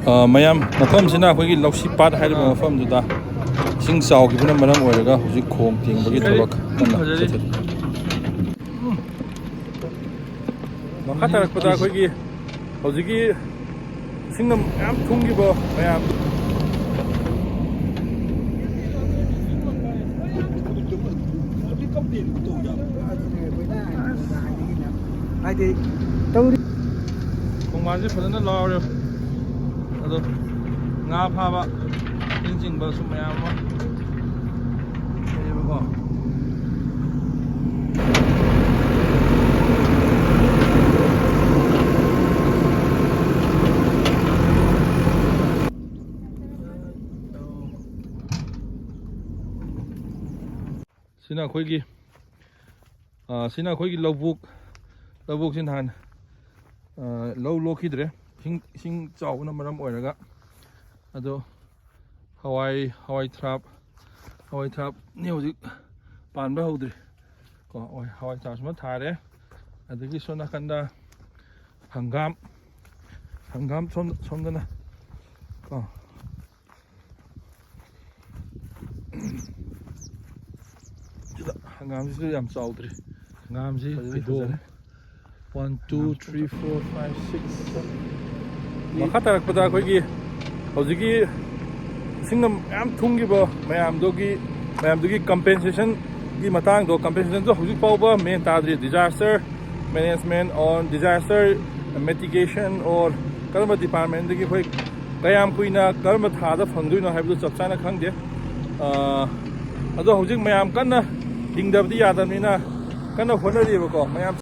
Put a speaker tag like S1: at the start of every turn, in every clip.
S1: ꯃꯌꯥꯝ ꯃꯐꯝꯁꯤꯅ ꯑꯩꯈꯣꯏꯒꯤ ꯂꯧꯁꯤ ꯄꯥꯠ ꯍꯥꯏꯔꯤꯕ ꯃꯐꯝꯗꯨꯗ ꯏꯁꯤꯡ ꯆꯥꯎꯈꯤꯕꯅ ꯃꯔꯝ ꯑꯣꯏꯔꯒ ꯍꯧꯖꯤꯛ ꯈꯣꯡ ꯊꯦꯡꯕꯒꯤ ꯊꯕꯛ ꯀꯟꯅ ꯆꯠꯊꯔꯤ. ꯃꯈꯥ ꯇꯥꯔꯛꯄꯗ ꯑꯩꯈꯣꯏꯒꯤ ꯍꯧꯖꯤꯛꯀꯤ ꯏꯁꯤꯡꯅ ꯃꯌꯥꯝ ꯊꯨꯝꯈꯤꯕ ꯃꯌꯥꯝ ꯈꯣꯡꯕꯥꯟꯁꯦ ꯐꯖꯅ ꯂꯥꯎꯔꯦ. ꯑꯗꯣ ꯉꯥ ꯐꯥꯕ ꯏꯟ ꯆꯤꯡꯕꯁꯨ ꯃꯌꯥꯝ ꯑꯃ ꯂꯩꯌꯦꯕꯀꯣ. ꯁꯤꯅ ꯑꯩꯈꯣꯏꯒꯤ ꯂꯧꯕꯨꯛꯁꯤ ꯅꯍꯥꯟ ꯂꯧ ꯂꯣꯛꯈꯤꯗ꯭ꯔꯦ ꯏꯁꯤꯡ ꯆꯥꯎꯕꯅ ꯃꯔꯝ ꯑꯣꯏꯔꯒ. ꯑꯗꯣ ꯍꯋꯥꯏ ꯊꯔꯥꯞꯅꯤ ꯍꯧꯖꯤꯛ ꯄꯥꯟꯕ ꯍꯧꯗ꯭ꯔꯤ ꯀꯣ. ꯍꯋꯥꯏ ꯊꯔꯥꯞꯁꯤꯃ ꯊꯥꯔꯦ. ꯑꯗꯒꯤ ꯁꯣꯝ ꯅꯥꯀꯟꯗ ꯍꯪꯒꯥꯝ ꯁꯣꯝꯗꯅ ꯀꯣ. ꯁꯤꯗ ꯍꯪꯒꯥꯝꯁꯤꯁꯨ ꯌꯥꯝ ꯆꯥꯎꯗ꯭ꯔꯤ. ꯍꯪꯒꯥꯝꯁꯤ ꯐꯖꯔꯦ. 1 2 3 4 5 6. ꯃꯈꯥ ꯇꯥꯔꯛꯄꯗ ꯑꯩꯈꯣꯏꯒꯤ ꯍꯧꯖꯤꯛꯀꯤ ꯏꯁꯤꯡꯅ ꯃꯌꯥꯝ ꯊꯨꯝꯈꯤꯕ ꯃꯌꯥꯝꯗꯨꯒꯤ ꯀꯝꯄꯦꯟꯁꯦꯁꯟꯒꯤ ꯃꯇꯥꯡꯗꯣ. ꯀꯝꯄꯦꯟꯁꯦꯁꯟꯗꯣ ꯍꯧꯖꯤꯛ ꯐꯥꯎꯕ ꯃꯦꯟ ꯇꯥꯗ꯭ꯔꯤ. Disaster management or disaster mitigation or ꯀꯔꯝꯕ ꯗꯤꯄꯥꯔꯠꯃꯦꯟꯗꯒꯤ ꯑꯩꯈꯣꯏ ꯀꯌꯥꯝ ꯀꯨꯏꯅ ꯀꯔꯝꯕ ꯊꯥꯗ ꯐꯪꯗꯣꯏꯅꯣ ꯍꯥꯏꯕꯗꯨ ꯆꯞ ꯆꯥꯅ ꯈꯪꯗꯦ. ꯑꯗꯣ ꯍꯧꯖꯤꯛ ꯃꯌꯥꯝ ꯀꯟꯅ ꯍꯤꯡꯗꯕꯗꯤ ꯌꯥꯗꯕꯅꯤꯅ ꯀꯟꯅ ꯍꯣꯠꯅꯔꯤꯕꯀꯣ ꯃꯌꯥꯝ.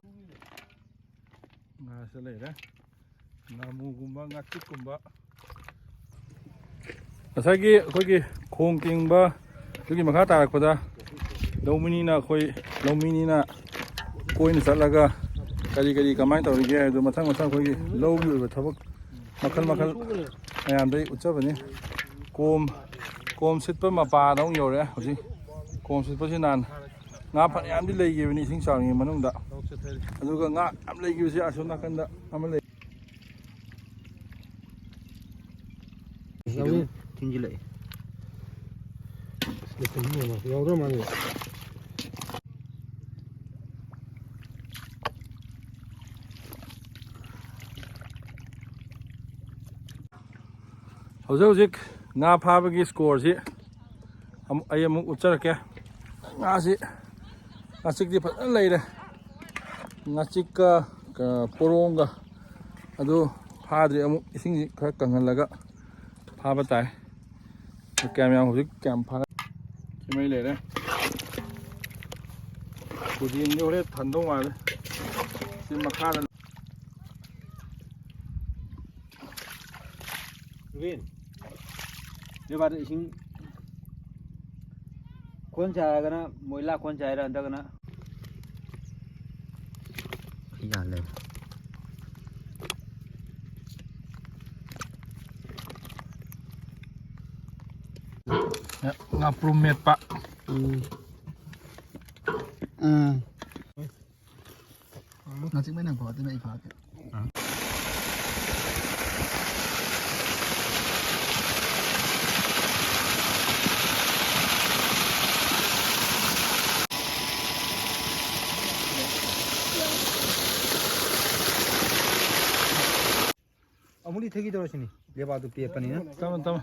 S1: ꯉꯥꯁꯤꯗ ꯂꯩꯔꯦ. ꯉꯥꯃꯨꯒꯨꯝꯕ ꯉꯥꯆꯤꯛꯀꯨꯝꯕ. ꯉꯁꯥꯏꯒꯤ ꯑꯩꯈꯣꯏꯒꯤ ꯈꯣꯡ ꯇꯦꯡꯕ ꯑꯗꯨꯒꯤ ꯃꯈꯥ ꯇꯥꯔꯛꯄꯗ ꯂꯧꯃꯤꯅꯤꯅ ꯀꯣꯏꯅ ꯆꯠꯂꯒ ꯀꯔꯤ ꯀꯃꯥꯏꯅ ꯇꯧꯔꯤꯒꯦ ꯍꯥꯏꯕꯗꯨ ꯃꯊꯪ ꯑꯩꯈꯣꯏꯒꯤ ꯂꯧꯒꯤ ꯑꯣꯏꯕ ꯊꯕꯛ ꯃꯈꯜ ꯃꯌꯥꯝꯗꯩ ꯎꯠꯆꯕꯅꯤ. ꯀꯣꯝ ꯁꯤꯠꯄ ꯃꯄꯥꯗ ꯑꯃꯨꯛ ꯌꯧꯔꯛꯑꯦ. ꯍꯧꯖꯤꯛ ꯀꯣꯝ ꯁꯤꯠꯄꯁꯤ ꯅꯍꯥꯟ ꯉꯥ ꯐꯅꯌꯥꯝꯗꯤ ꯂꯩꯈꯤꯕꯅꯤ ꯏꯁꯤꯡ ꯆꯥꯎꯔꯤꯉꯩ ꯃꯅꯨꯡꯗ. ꯑꯗꯨꯒ ꯉꯥ ꯌꯥꯝ ꯂꯩꯈꯤꯕꯁꯤ ꯑꯁꯣꯝ ꯅꯥꯀꯟꯗ ꯑꯃ ꯂꯩ.
S2: ꯊꯤꯟꯖꯤꯜꯂꯛꯑꯦ. ꯌꯥꯎꯗ꯭ꯔ ꯃꯥꯜꯂꯦ.
S1: ꯍꯧꯖꯤꯛ ꯉꯥ ꯐꯥꯕꯒꯤ ꯁ꯭ꯀꯣꯔꯁꯤ ꯑꯩ ꯑꯃꯨꯛ ꯎꯠꯆꯔꯛꯀꯦ. ꯉꯥꯆꯤꯛꯇꯤ ꯐꯖꯅ ꯂꯩꯔꯦ. ꯉꯥꯆꯤꯛꯀ ꯄꯣꯔꯣꯡꯒ ꯑꯗꯨ ꯐꯥꯗ꯭ꯔꯤ. ꯑꯃꯨꯛ ꯏꯁꯤꯡꯁꯤ ꯈꯔ ꯀꯪꯍꯜꯂꯒ ꯐꯥꯕ ꯇꯥꯏ. ꯍꯧꯖꯤꯛ ꯀꯌꯥꯝ ꯐꯥꯔꯦ. ꯁꯤꯃꯩ ꯂꯩꯔꯦ. ꯈꯨꯗꯦꯡꯁꯦ ꯍꯣꯔꯦꯟ ꯊꯟꯗꯧ ꯃꯥꯜꯂꯦ. ꯁꯤ ꯃꯈꯥꯗ
S2: ꯕꯥꯗ ꯏꯁꯤꯡ ꯀꯣꯟ ꯆꯥꯔꯒꯅ ꯃꯣꯏ ꯂꯥꯛ ꯀꯣꯟ ꯆꯥꯏꯔ ꯍꯟꯗꯛꯅ ꯌꯥꯜꯂꯦ.
S1: ꯉꯥꯄ꯭ꯔꯨꯝ ꯃꯦꯠꯄ.
S3: Nasi mana kau? Tidak ikat.
S2: अमूली थकी तो रसनी ले बात पे अपनी ना
S1: तम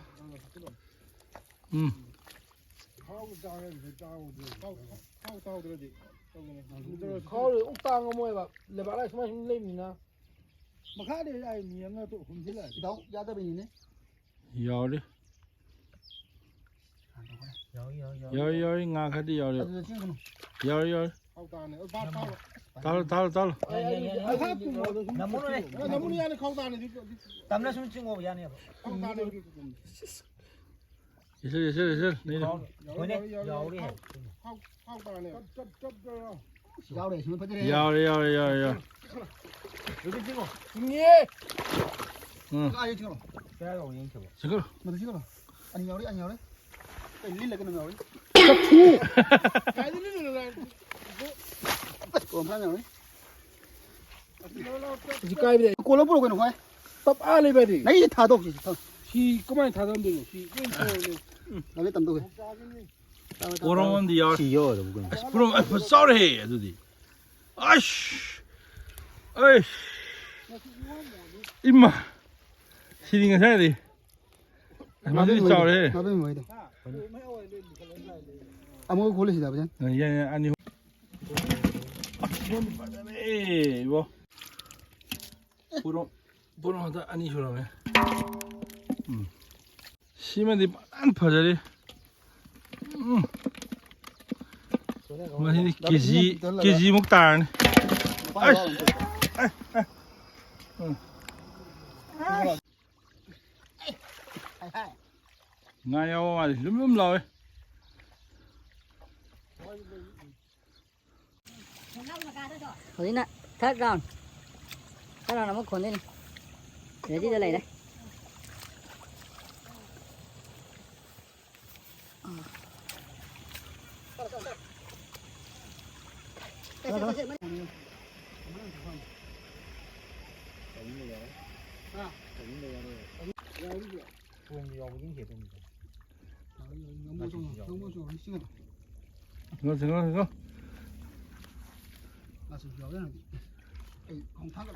S3: Kau utang ngomong apa? Lepas lah semua sini ni na. Makanya dia ay ni yang tu hunjil lah. Tahu jatuh begini ni.
S1: ꯌꯥꯎꯔꯤ ꯉꯥ ꯈꯔꯗꯤ ꯌꯥꯎꯔꯤ. ꯌꯥꯎꯔꯤ. ꯇꯥꯜꯂꯣ.
S3: Namun yang kau tanya ni.
S2: तमने सुन चिंगो यानी अब
S1: इसे नहीं
S2: होने यावरी है
S1: यार
S2: रुक चिंगो
S3: ये
S2: आयो चिंगो क्या हो ये चिंगो
S1: चिंगो
S3: मत चिंगो anh ली लगे ना यावरी काय ली ना कोण काय यावरी जी काय बी कोला पुरो कोण काय tập a lên về đi
S2: nãy thả độc gì thôi
S3: thì có mai thả ra được thì yên thôi
S2: nó biết tầm đâu
S1: 오랑원디 야
S2: 지요 그거
S1: 그럼 썰해 어디 아이씨 아이 임마 시딩은 해야 돼 맞지 썰해
S2: 나도 뭐 이래 아무 골리시다 보자
S1: 예 아니 이건 빠르네 이거 보름하다 아니 저러네 심한데 안 파자리 mà cái gì mốc tà này ngay nhau mà lúm rồi
S4: Hồi nè, thắt ra nó mất khốn lên này. Để đi ra này đây.
S1: ngon ngon
S2: 나 지금 여기는 공타가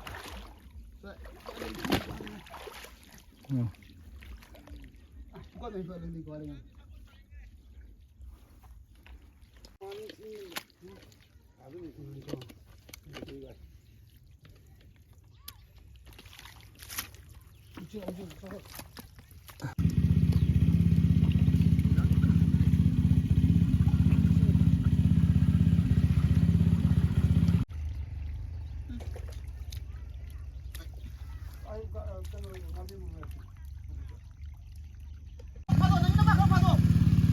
S2: 누가 내서 lên qua đây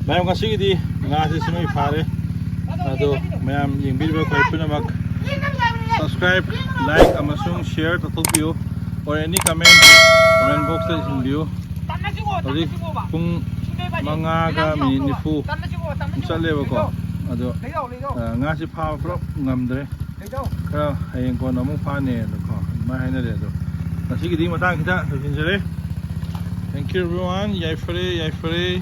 S1: mayam kasi di nga si sumay pare ato mayam yung video ko ay mag subscribe like amasung share tatulpiyo or any comment box sa isin view odi kung mga ka minifu kung sa lewa ko ato nga si pa pro ngamdre kaya ayun ko na mong pane ko mahay na dito sige di matang kita sa sinsere. Thank you everyone. Yay free.